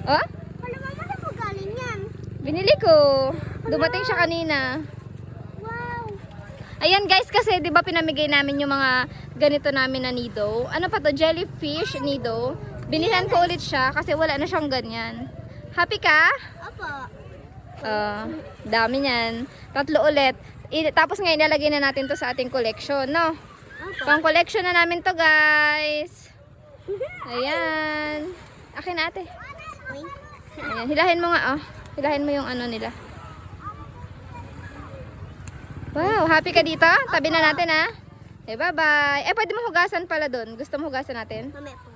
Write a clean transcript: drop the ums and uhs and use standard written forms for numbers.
Oh? Wala mama na mo galing yan. Binili ko. Dumating siya kanina. Wow. Ayan guys, kasi 'di ba pinamigay namin yung mga ganito namin na nido. Ano pa to? Jellyfish nido. Binilan ko ulit siya kasi wala na siyang ganyan. Happy ka? Opo. Dami niyan. 3 ulit. Tapos ngayon ilalagay na natin to sa ating collection, no? Opo. Pang collection na namin to, guys. Ayan. Akin na, ate. Ayan, hilahin mo nga, oh. Hilahin mo yung ano nila. Wow, happy ka dito? Tabi na natin, ha? Okay, bye-bye. Pwede mo hugasan pala doon. Gusto mo hugasan natin? Mamaya po.